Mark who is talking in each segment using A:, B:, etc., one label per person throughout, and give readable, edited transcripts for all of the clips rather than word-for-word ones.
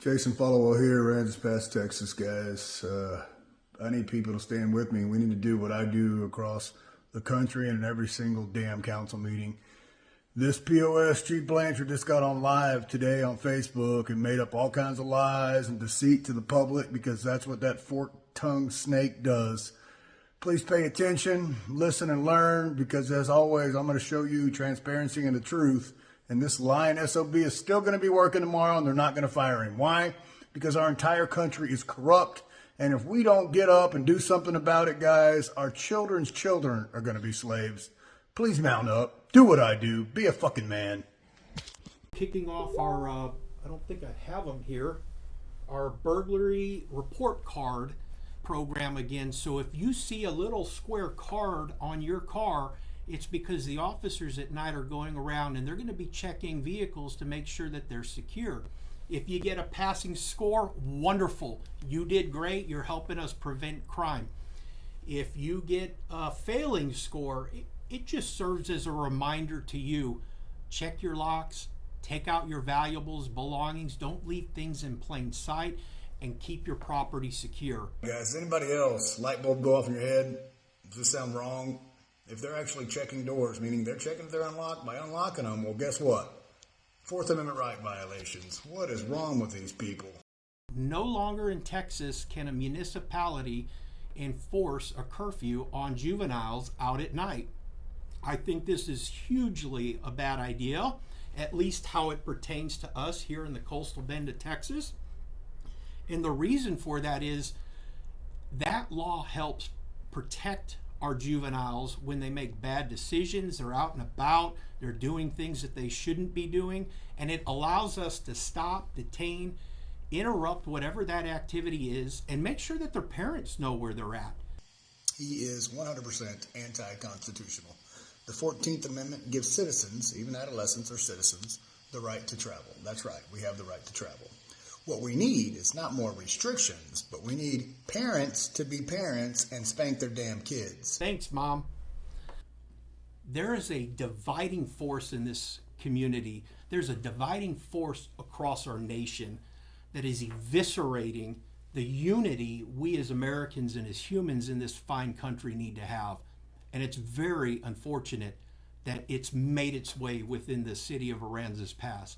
A: Jason Followell here, Aransas Pass, Texas, guys. I need people to stand with me. We need to do what I do across the country and in every single damn council meeting. This POS, Chief Blanchard, just got on live today on Facebook and made up all kinds of lies and deceit to the public because that's what that fork-tongued snake does. Please pay attention, listen, and learn, because as always, I'm going to show you transparency and the truth. And this lying SOB is still going to be working tomorrow, and they're not going to fire him. Why? Because our entire country is corrupt. And if we don't get up and do something about it, guys, our children's children are going to be slaves. Please mount up. Do what I do. Be a fucking man.
B: Kicking off our, I don't think I have them here, our burglary report card program again. So if you see a little square card on your car, it's because the officers at night are going around and they're going to be checking vehicles to make sure that they're secure. If you get a passing score, wonderful. You did great. You're helping us prevent crime. If you get a failing score, it just serves as a reminder to you. Check your locks, take out your valuables, belongings, don't leave things in plain sight, and keep your property secure.
A: Guys, anybody else, light bulb go off in your head? Does this sound wrong? If they're actually checking doors, meaning they're checking if they're unlocked by unlocking them, well, guess what? Fourth Amendment right violations. What is wrong with these people?
B: No longer in Texas can a municipality enforce a curfew on juveniles out at night. I think this is hugely a bad idea, at least how it pertains to us here in the coastal bend of Texas. And the reason for that is that law helps protect our juveniles when they make bad decisions. They're out and about, they're doing things that they shouldn't be doing, and it allows us to stop, detain, interrupt whatever that activity is, and make sure that their parents know where they're at.
A: He is 100% anti-constitutional. The 14th Amendment gives citizens, even adolescents or citizens, the right to travel. That's right, we have the right to travel. What we need is not more restrictions, but we need parents to be parents and spank their damn kids.
B: Thanks, Mom. There is a dividing force in this community. There's a dividing force across our nation that is eviscerating the unity we as Americans and as humans in this fine country need to have. And it's very unfortunate that it's made its way within the city of Aransas Pass.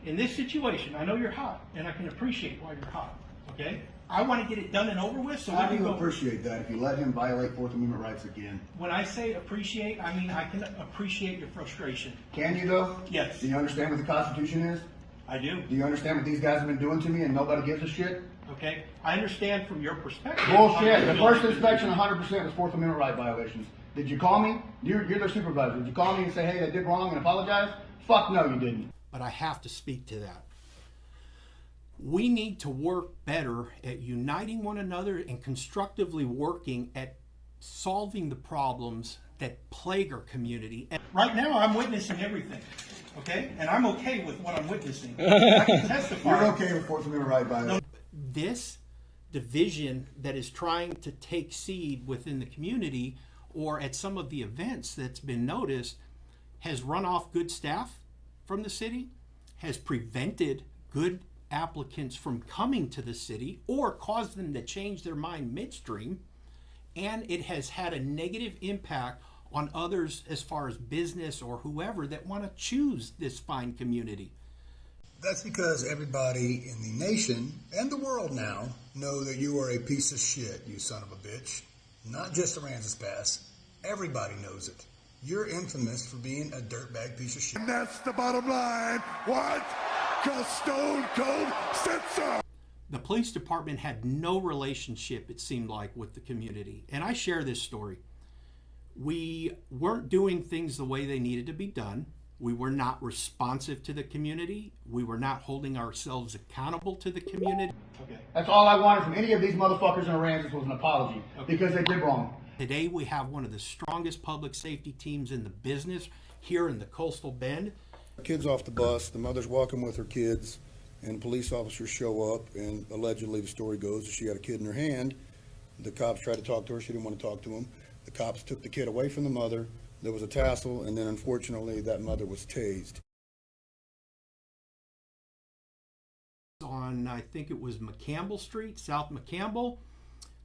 B: In this situation, I know you're hot, and I can appreciate why you're hot, okay? I want to get it done and over with, so
A: How do you appreciate that if you let him violate Fourth Amendment rights again?
B: When I say appreciate, I mean I can appreciate your frustration.
A: Can you, though?
B: Yes.
A: Do you understand what the Constitution is?
B: I do.
A: Do you understand what these guys have been doing to me and nobody gives a shit?
B: Okay, I understand from your perspective.
A: Bullshit. The first inspection, 100% was Fourth Amendment right violations. Did you call me? You're their supervisor. Did you call me and say, hey, I did wrong and apologize? Fuck no, you didn't.
B: But I have to speak to that. We need to work better at uniting one another and constructively working at solving the problems that plague our community. And right now, I'm witnessing everything, okay? And I'm okay with what I'm witnessing. I can testify.
A: You're okay with Fourth Amendment right violations?
B: This division that is trying to take seed within the community or at some of the events that's been noticed has run off good staff from the city, has prevented good applicants from coming to the city or caused them to change their mind midstream, and it has had a negative impact on others as far as business or whoever that want to choose this fine community.
A: That's because everybody in the nation and the world now know that you are a piece of shit, you son of a bitch. Not just Aransas Pass. Everybody knows it. You're infamous for being a dirtbag piece of shit.
C: And that's the bottom line. What? Because Stone Cold said so.
B: The police department had no relationship, it seemed like, with the community. And I share this story. We weren't doing things the way they needed to be done. We were not responsive to the community. We were not holding ourselves accountable to the community.
A: Okay. That's all I wanted from any of these motherfuckers in Aransas was an apology, because they did wrong.
B: Today we have one of the strongest public safety teams in the business here in the coastal bend.
D: Kids off the bus, the mother's walking with her kids, and police officers show up, and allegedly the story goes that she had a kid in her hand. The cops tried to talk to her. She didn't want to talk to him. The cops took the kid away from the mother. There was a tussle, and then unfortunately that mother was tased.
B: on, I think it was McCampbell Street, South McCampbell.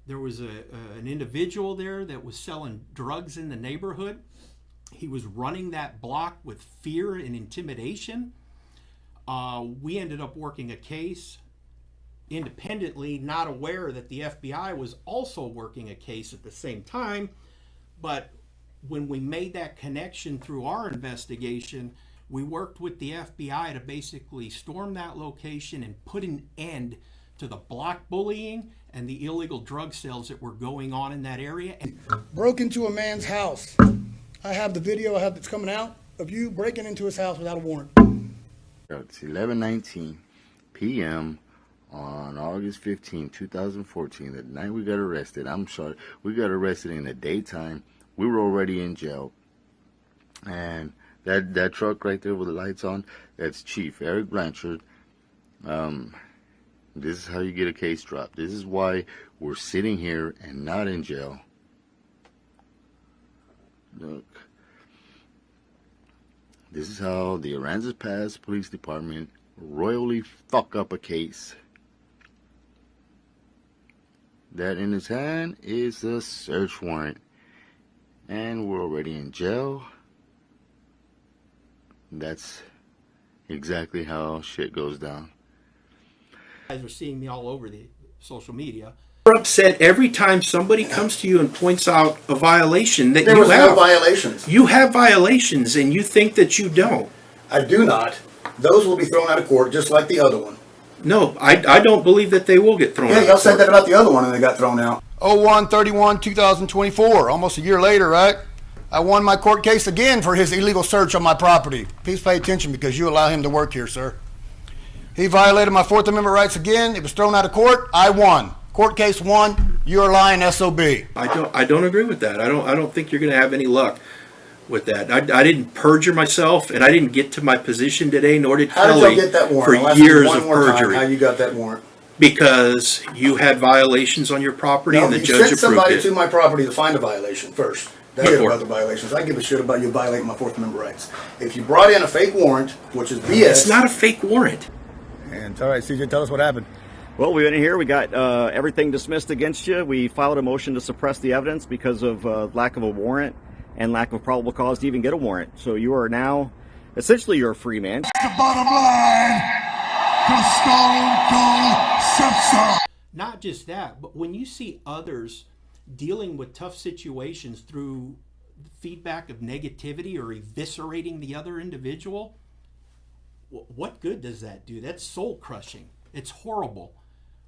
B: There was an individual there that was selling drugs in the neighborhood. He was running that block with fear and intimidation. We ended up working a case independently, not aware that the FBI was also working a case at the same time. But when we made that connection through our investigation, we worked with the FBI to basically storm that location and put an end to the block bullying and the illegal drug sales that were going on in that area. And
D: Broke into a man's house. I have the video that's coming out of you breaking into his house without a warrant.
E: It's 11:19 p.m. on August 15, 2014, the night we got arrested. I'm sorry, we got arrested in the daytime. We were already in jail. And that truck right there with the lights on, that's Chief Eric Blanchard. This is how you get a case dropped. This is why we're sitting here and not in jail. Look. This is how the Aransas Pass Police Department royally fuck up a case. That in his hand is a search warrant. And we're already in jail. That's exactly how shit goes down.
B: you guys are seeing me all over the social media. You're upset every time somebody comes to you and points out a violation that
D: There
B: you
D: was
B: have.
D: no violations.
B: You have violations and you think that you don't.
D: I do not. Those will be thrown out of court just like the other one.
B: No, I don't believe that they will get thrown
D: Yeah,
B: out.
D: y'all said that about the other one and they got thrown out. 01/31/2024, almost a year later, right? I won my court case again for his illegal search on my property. Please pay attention because you allow him to work here, sir. He violated my Fourth Amendment rights again. It was thrown out of court. I won. Court case won. You're lying, SOB.
B: I don't agree with that. I don't think you're going to have any luck with that. I didn't perjure myself, and I didn't get to my position today, nor did
D: How did
B: Kelly
D: y'all get that warrant?
B: for
D: I'll ask you
B: years
D: one
B: of
D: more time
B: perjury.
D: how you got that warrant?
B: Because you had violations on your property,
D: No,
B: and the
D: you
B: judge
D: sent
B: approved
D: somebody
B: it.
D: to my property to find a violation first. That's
B: What
D: it
B: for?
D: about the violations. I give a shit about you violating my Fourth Amendment rights. If you brought in a fake warrant, which is BS.
B: It's not a fake warrant.
D: And all right, CJ, tell us what happened.
F: Well, we went in here. We got everything dismissed against you. We filed a motion to suppress the evidence because of lack of a warrant and lack of probable cause to even get a warrant. So you are now, essentially, you're a free man.
C: The bottom line, the Stone Cold Simpson.
B: Not just that, but when you see others dealing with tough situations through feedback of negativity or eviscerating the other individual, what good does that do? That's soul crushing. It's horrible.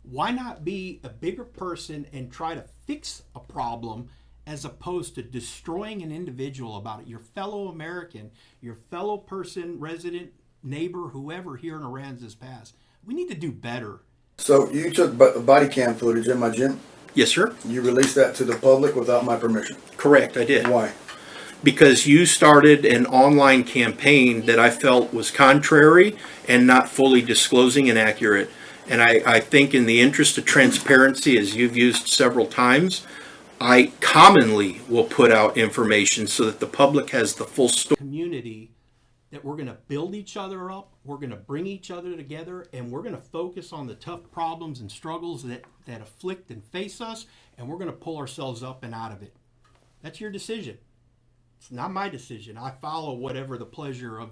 B: Why not be a bigger person and try to fix a problem as opposed to destroying an individual about it? Your fellow American, your fellow person, resident, neighbor, whoever here in Aransas Pass. We need to do better.
D: So you took body cam footage in my gym.
B: Yes, sir.
D: You released that to the public without my permission.
B: Correct, I did.
D: Why?
B: Because you started an online campaign that I felt was contrary and not fully disclosing and accurate. And I think in the interest of transparency, as you've used several times, I commonly will put out information so that the public has the full story. Community, that we're going to build each other up, we're going to bring each other together, and we're going to focus on the tough problems and struggles that afflict and face us, and we're going to pull ourselves up and out of it. That's your decision. It's not my decision. I follow whatever the pleasure of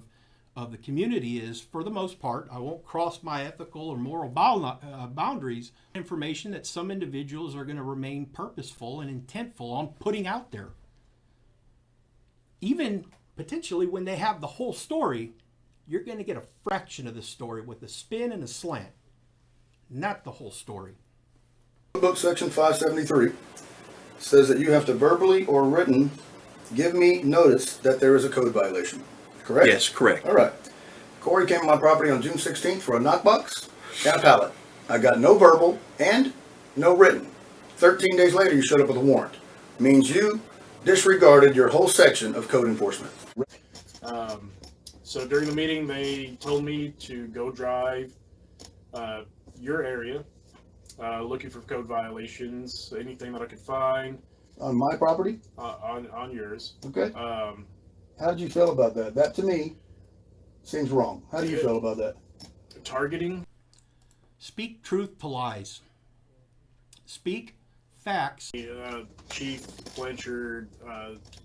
B: the community is for the most part. I won't cross my ethical or moral boundaries. Information that some individuals are going to remain purposeful and intentful on putting out there. Even potentially when they have the whole story, you're going to get a fraction of the story with a spin and a slant. Not the whole story.
D: Book section 573 says that you have to verbally or written give me notice that there is a code violation. Correct?
B: Yes, correct.
D: All right. Corey came to my property on June 16th for a knockbox and a pallet. I got no verbal and no written. 13 days later, you showed up with a warrant. Means you disregarded your whole section of code enforcement.
G: So during the meeting, they told me to go drive your area, looking for code violations, anything that I could find
D: On my property?
G: on yours.
D: Okay. How did you feel about that? That to me seems wrong. How do you feel about that?
G: Targeting.
B: Speak truth to lies. Speak facts.
G: Chief Blanchard,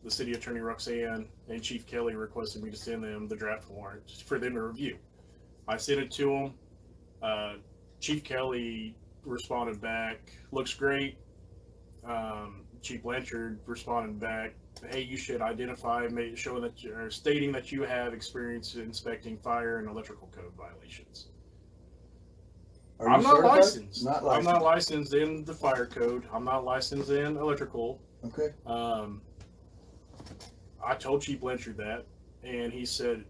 G: the city attorney Roxanne, and Chief Kelly requested me to send them the draft warrant for them to review. I sent it to them. Chief Kelly responded back, looks great. Chief Blanchard responded back, hey, you should identify, showing that you're stating that you have experience inspecting fire and electrical code violations. I'm not licensed. I'm not licensed in the fire code. I'm not licensed in electrical.
D: Okay.
G: I told Chief Blanchard that, and he said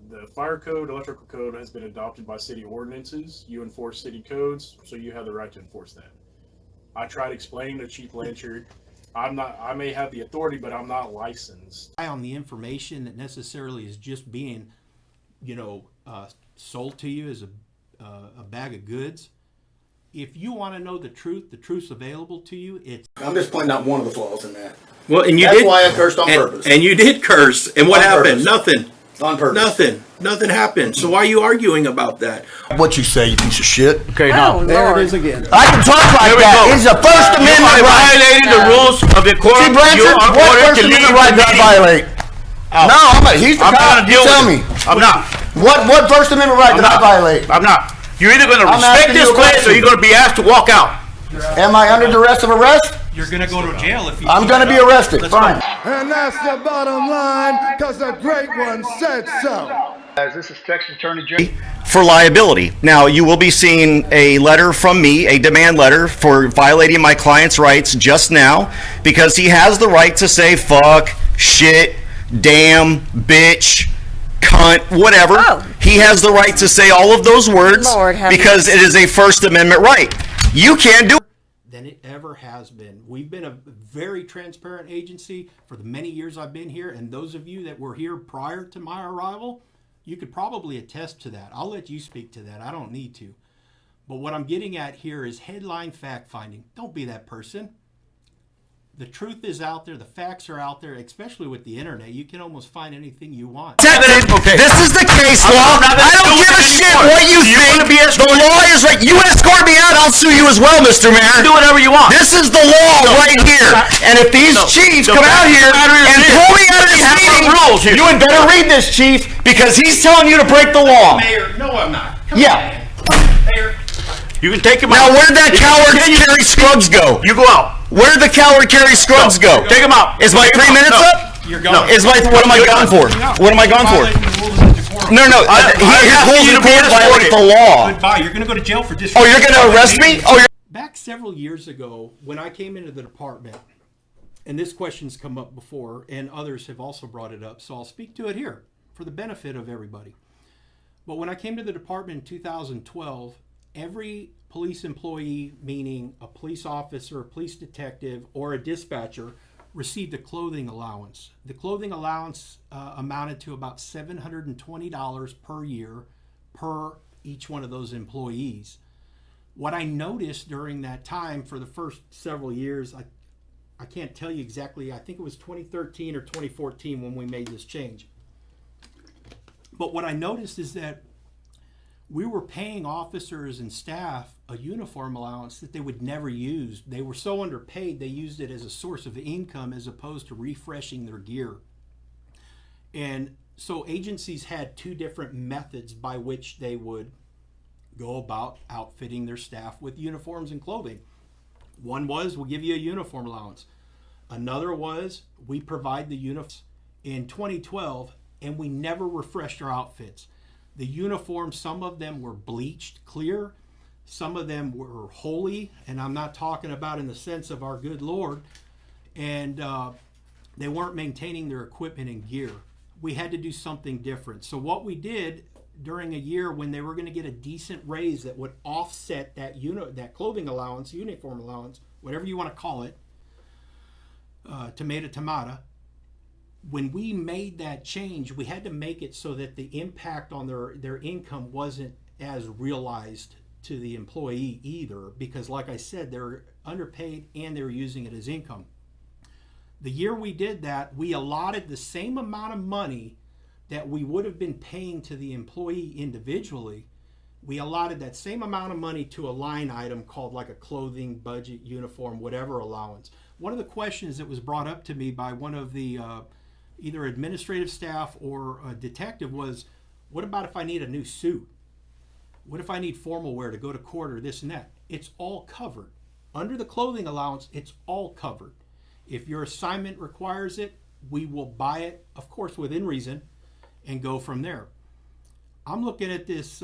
G: the fire code, electrical code has been adopted by city ordinances. You enforce city codes, so you have the right to enforce that. I tried explaining to Chief Blanchard, I may have the authority, but I'm not licensed.
B: On the information that necessarily is just being, sold to you as a bag of goods. If you want to know the truth's available to you.
D: I'm just pointing out one of the flaws in that.
H: Well, and
D: That's why I cursed on purpose.
H: And you did curse. And what happened? Nothing.
D: On purpose.
H: Nothing happened. So why are you arguing about that?
D: What you say, you piece of shit.
H: Okay,
I: now
H: there it is again.
D: I can talk like that. It's a First Amendment right.
H: Violating the rules of the court.
D: See, Blanchard, what First Amendment right did I violate? No, he's the cop. You tell me.
H: I'm not.
D: What First Amendment right did I violate?
H: I'm not. You're either going to
D: I'm
H: respect
D: asking
H: this
D: you a
H: place or
D: question.
H: you're going to be asked to walk out.
D: Am I under duress of arrest?
B: You're going to go to jail if you.
D: I'm going to be arrested. Fine.
C: And that's the bottom line, because the great one said so.
J: This is Texas Attorney General.
F: For liability. Now, you will be seeing a letter from me, a demand letter for violating my client's rights just now, because he has the right to say fuck, shit, damn, bitch, cunt, whatever.
I: Oh.
F: He has the right to say all of those words
I: Lord, have
F: because it is a First Amendment right. You can't do
B: than it ever has been. We've been a very transparent agency for the many years I've been here, and those of you that were here prior to my arrival, you could probably attest to that. I'll let you speak to that. I don't need to. But what I'm getting at here is headline fact-finding. Don't be that person. The truth is out there. The facts are out there, especially with the internet. You can almost find anything you want.
F: Okay. This is the case law. I don't give a shit what you think. The law is right. You escort me out, I'll sue you as well, Mr. Mayor.
H: Do whatever you want.
F: This is the law right here. And if these chiefs come out here and pull me out of this meeting, you had better read this, chief, because he's telling you to break the law.
B: Mayor, no, I'm not.
F: Yeah.
B: Mayor.
H: You can take him
F: Now,
H: out.
F: where'd that coward Kerry Scruggs go?
H: You go out.
F: Where'd the coward Kerry Scruggs go?
H: Take him out.
F: Is my 3 minutes up?
B: You're gone.
F: What am I gone for? What am I gone for? No. His rules of court violate the law.
B: Goodbye. You're going to go to jail for disrespect.
F: Oh, you're going to arrest me?
B: Back several years ago, when I came into the department, and this question's come up before, and others have also brought it up, so I'll speak to it here for the benefit of everybody. But when I came to the department in 2012, every police employee, meaning a police officer, a police detective, or a dispatcher, received a clothing allowance. The clothing allowance amounted to about $720 per year per each one of those employees. What I noticed during that time for the first several years, I can't tell you exactly, I think it was 2013 or 2014 when we made this change. But what I noticed is that we were paying officers and staff a uniform allowance that they would never use. They were so underpaid, they used it as a source of income as opposed to refreshing their gear. And so agencies had two different methods by which they would go about outfitting their staff with uniforms and clothing. One was, we'll give you a uniform allowance. Another was, we provide the uniforms in 2012, and we never refreshed our outfits. The uniforms, some of them were bleached clear, some of them were holy, and I'm not talking about in the sense of our good Lord, and they weren't maintaining their equipment and gear. We had to do something different. So what we did during a year when they were going to get a decent raise that would offset that clothing allowance, uniform allowance, whatever you want to call it, tomato, when we made that change, we had to make it so that the impact on their income wasn't as realized to the employee either, because like I said, they're underpaid and they're using it as income. The year we did that, we allotted the same amount of money that we would have been paying to the employee individually. we allotted that same amount of money to a line item called like a clothing, budget, uniform, whatever allowance. One of the questions that was brought up to me by one of the either administrative staff or a detective was, what about if I need a new suit? What if I need formal wear to go to court or this and that? It's all covered. Under the clothing allowance, it's all covered. If your assignment requires it, we will buy it, of course, within reason, and go from there. I'm looking at this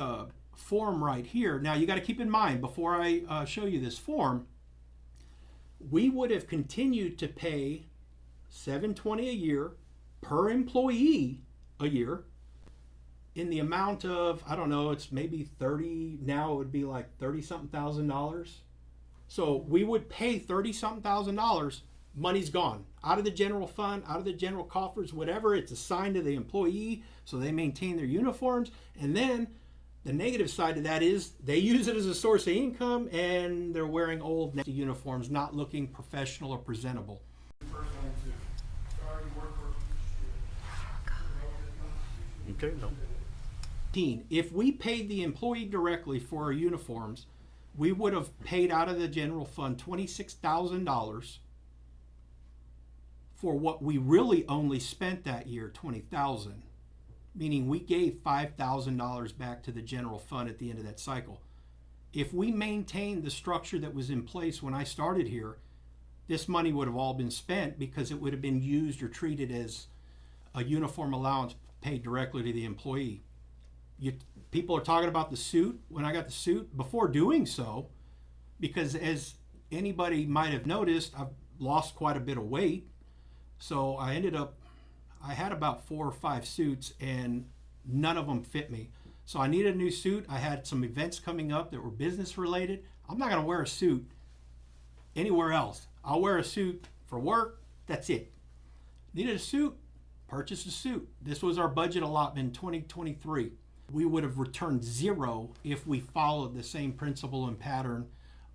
B: form right here. Now, you got to keep in mind, before I show you this form, we would have continued to pay $720 a year per employee a year in the amount of, I don't know, it's maybe 30, now it would be like 30-something $1,000. So we would pay 30-something $1,000, money's gone. Out of the general fund, out of the general coffers, whatever, it's assigned to the employee so they maintain their uniforms. And then the negative side of that is they use it as a source of income and they're wearing old nasty uniforms, not looking professional or presentable.
F: Okay, no.
B: If we paid the employee directly for our uniforms, we would have paid out of the general fund $26,000 for what we really only spent that year, $20,000, meaning we gave $5,000 back to the general fund at the end of that cycle. If we maintained the structure that was in place when I started here, this money would have all been spent because it would have been used or treated as a uniform allowance paid directly to the employee. People are talking about the suit. When I got the suit, before doing so, because as anybody might have noticed, I've lost quite a bit of weight. So I had about 4 or 5 suits and none of them fit me. So I needed a new suit. I had some events coming up that were business related. I'm not going to wear a suit anywhere else. I'll wear a suit for work. That's it. Needed a suit, purchased a suit. This was our budget allotment in 2023. We would have returned zero if we followed the same principle and pattern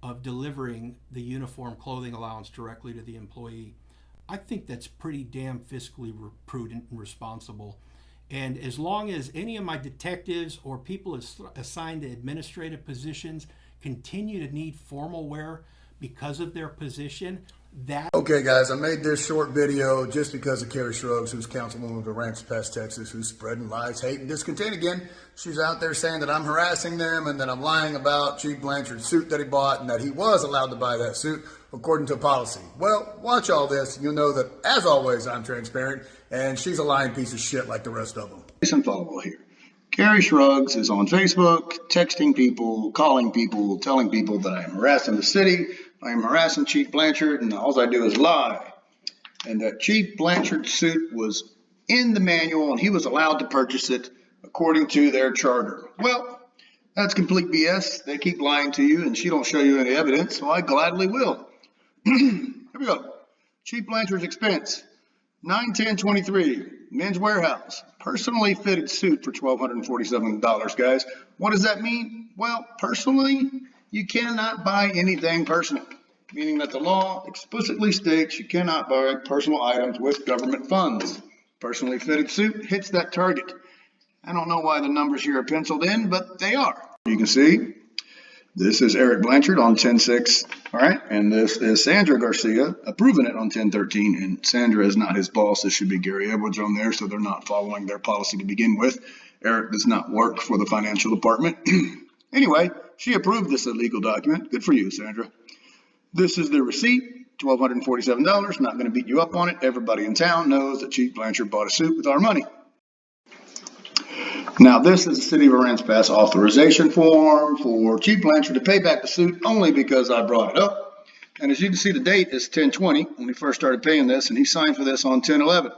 B: of delivering the uniform clothing allowance directly to the employee. I think that's pretty damn fiscally prudent and responsible. And as long as any of my detectives or people assigned to administrative positions continue to need formal wear because of their position, that...
A: Okay, guys, I made this short video just because of Carrie Shrugs, who's councilwoman of Ranch Pass, Texas, who's spreading lies, hate, and discontent again. She's out there saying that I'm harassing them and that I'm lying about Chief Blanchard's suit that he bought and that he was allowed to buy that suit according to policy. Well, watch all this. You'll know that, as always, I'm transparent, and she's a lying piece of shit like the rest of them.
D: Listen, follow here. Carrie Shrugs is on Facebook, texting people, calling people, telling people that I am harassing the city, I am harassing Chief Blanchard, and all I do is lie. And that Chief Blanchard's suit was in the manual, and he was allowed to purchase it according to their charter. Well, that's complete BS. They keep lying to you, and she don't show you any evidence, so I gladly will. Here we go. Chief Blanchard's expense, $910.23, Men's Warehouse, personally fitted suit for $1,247, guys. What does that mean? Well, personally, you cannot buy anything personal, meaning that the law explicitly states you cannot buy personal items with government funds. Personally fitted suit hits that target. I don't know why the numbers here are penciled in, but they are. You can see this is Eric Blanchard on 10/6, all right, and this is Sandra Garcia approving it on 10/13, and Sandra is not his boss. This should be Gary Edwards on there, so they're not following their policy to begin with. Eric does not work for the financial department. Anyway, she approved this illegal document. Good for you, Sandra. This is the receipt, $1,247. Not going to beat you up on it. Everybody in town knows that Chief Blanchard bought a suit with our money. Now, this is the City of Ranch Pass authorization form for Chief Blanchard to pay back the suit only because I brought it up. And as you can see, the date is 10/20 when he first started paying this, and he signed for this on 10/11.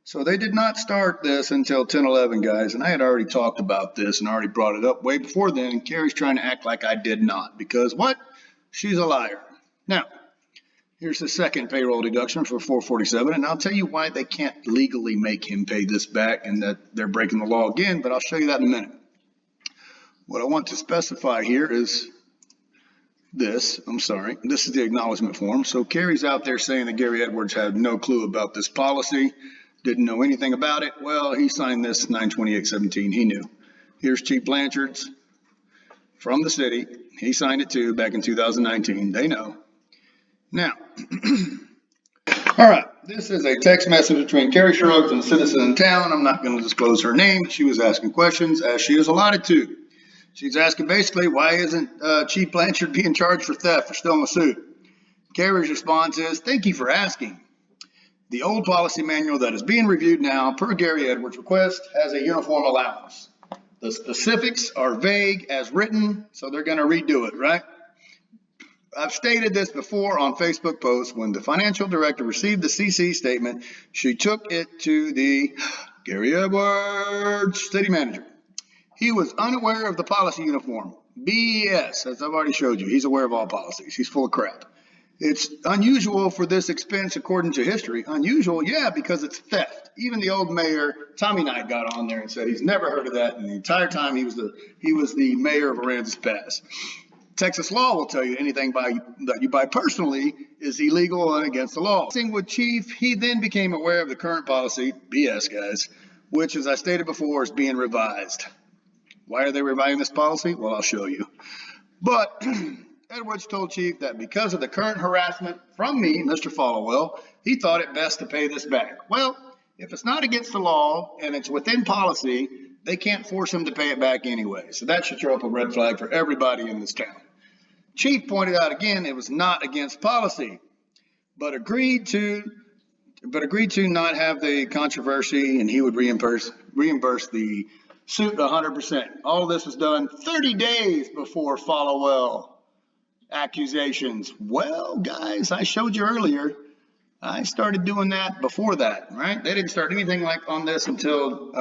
D: So they did not start this until 10/11, guys, and I had already talked about this and already brought it up way before then, and Carrie's trying to act like I did not, because what? She's a liar. Now, here's the second payroll deduction for $447, and I'll tell you why they can't legally make him pay this back and that they're breaking the law again, but I'll show you that in a minute. What I want to specify here is this. This is the acknowledgement form. So Carrie's out there saying that Gary Edwards had no clue about this policy, didn't know anything about it. Well, he signed this 9/28/17. He knew. Here's Chief Blanchard's. from the city. He signed it too back in 2019. They know. Now, all right, this is a text message between Carrie Shruggs and a citizen in town. I'm not going to disclose her name, but she was asking questions as she is allotted to. She's asking basically, why isn't Chief Blanchard being charged for theft for stealing a suit? Carrie's response is, thank you for asking. The old policy manual that is being reviewed now, per Gary Edwards' request, has a uniform allowance. The specifics are vague as written, so they're going to redo it, right? I've stated this before on Facebook posts. When the financial director received the CC statement, she took it to the Gary Edwards city manager. He was unaware of the policy uniform. BS, as I've already showed you. He's aware of all policies. He's full of crap. It's unusual for this expense according to history. Unusual, yeah, because it's theft. Even the old mayor, Tommy Knight, got on there and said he's never heard of that, and the entire time he was the mayor of Aransas Pass. Texas law will tell you anything that you buy personally is illegal and against the law. With Chief, he then became aware of the current policy, BS guys, which, as I stated before, is being revised. Why are they revising this policy? Well, I'll show you. But Edwards told Chief that because of the current harassment from me, Mr. Followell, he thought it best to pay this back. Well, if it's not against the law and it's within policy, they can't force him to pay it back anyway. So that should throw up a red flag for everybody in this town. Chief pointed out again it was not against policy, but agreed to not have the controversy, and he would reimburse the suit 100%. All of this was done 30 days before Followell accusations. Well, guys, I showed you earlier, I started doing that before that, right? They didn't start anything like on this until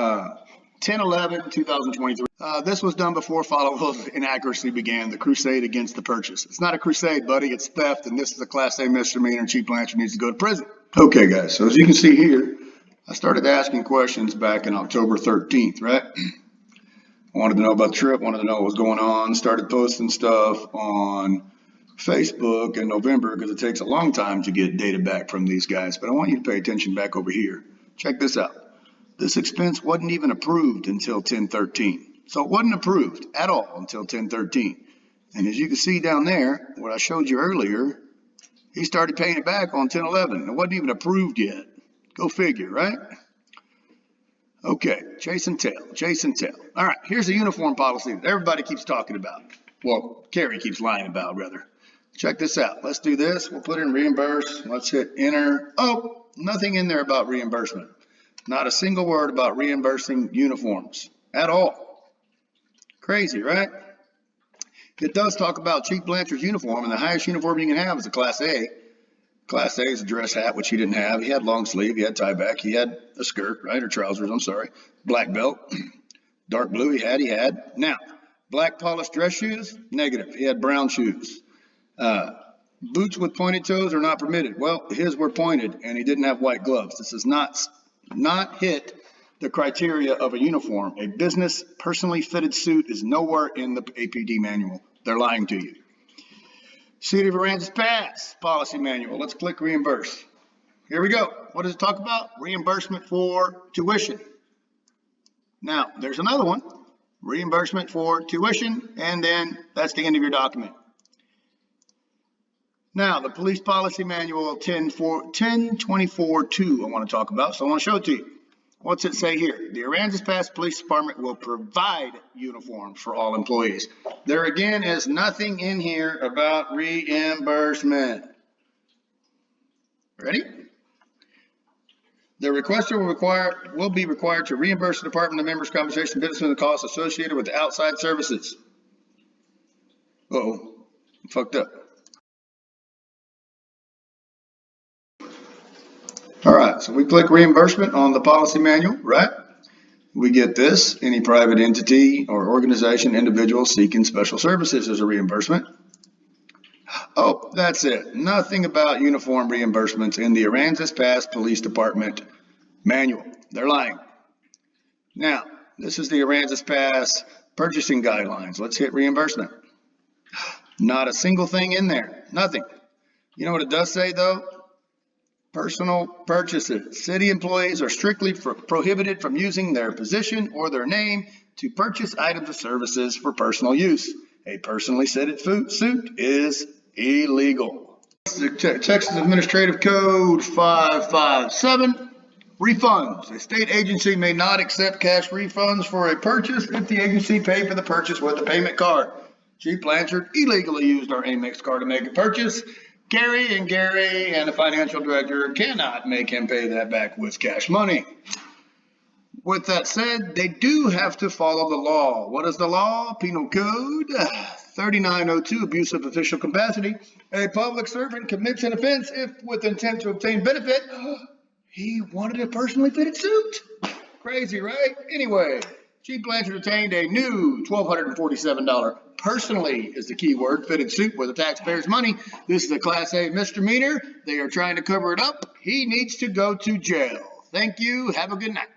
D: 10/11/2023. This was done before Followell's inaccuracy began, the crusade against the purchase. It's not a crusade, buddy, it's theft, and this is a Class A misdemeanor, and Chief Blanchard needs to go to prison. Okay, guys, so as you can see here, I started asking questions back in October 13th, right? I wanted to know about the trip, wanted to know what was going on, started posting stuff on Facebook in November because it takes a long time to get data back from these guys, but I want you to pay attention back over here. Check this out. This expense wasn't even approved until 10/13. So it wasn't approved at all until 10/13. And as you can see down there, what I showed you earlier, he started paying it back on 10/11. It wasn't even approved yet. Go figure, right? Okay, chase and tell. All right, here's a uniform policy that everybody keeps talking about. Well, Carrie keeps lying about, rather. Check this out. Let's do this. We'll put in reimburse. Let's hit enter. Oh, nothing in there about reimbursement. Not a single word about reimbursing uniforms at all. Crazy, right? It does talk about Chief Blanchard's uniform, and the highest uniform you can have is a Class A. Class A is a dress hat, which he didn't have. He had long sleeve, he had tie back, he had a skirt, right, or trousers, I'm sorry. Black belt, dark blue he had. Now, black polished dress shoes, negative. He had brown shoes. Boots with pointed toes are not permitted. Well, his were pointed, and he didn't have white gloves. This does not hit the criteria of a uniform. A business personally fitted suit is nowhere in the APD manual. They're lying to you. City of Aransas Pass policy manual. Let's click reimburse. Here we go. What does it talk about? Reimbursement for tuition. Now, there's another one. Reimbursement for tuition, and then that's the end of your document. Now, the police policy manual 1024-2 I want to talk about, so I want to show it to you. What's it say here? The Aransas Pass Police Department will provide uniforms for all employees. There again is nothing in here about reimbursement. Ready? The requester will be required to reimburse the Department of Members' Compensation business and the costs associated with the outside services. Uh-oh, fucked up. All right, so we click reimbursement on the policy manual, right? We get this, any private entity or organization, individual seeking special services as a reimbursement. Oh, that's it. Nothing about uniform reimbursements in the Aransas Pass Police Department manual. They're lying. Now, this is the Aransas Pass purchasing guidelines. Let's hit reimbursement. Not a single thing in there. Nothing. You know what it does say, though? Personal purchases. City employees are strictly prohibited from using their position or their name to purchase items or services for personal use. A personally fitted suit is illegal. Texas Administrative Code 557, refunds. A state agency may not accept cash refunds for a purchase if the agency paid for the purchase with a payment card. Chief Blanchard illegally used our Amex card to make a purchase. Gary and the financial director cannot make him pay that back with cash money. With that said, they do have to follow the law. What is the law? Penal Code 3902, abuse of official capacity. A public servant commits an offense if, with intent to obtain benefit, he wanted a personally fitted suit. Crazy, right? Anyway, Chief Blanchard obtained a new $1,247 personally is the key word fitted suit with the taxpayers' money. This is a Class A misdemeanor. They are trying to cover it up. He needs to go to jail. Thank you. Have a good night.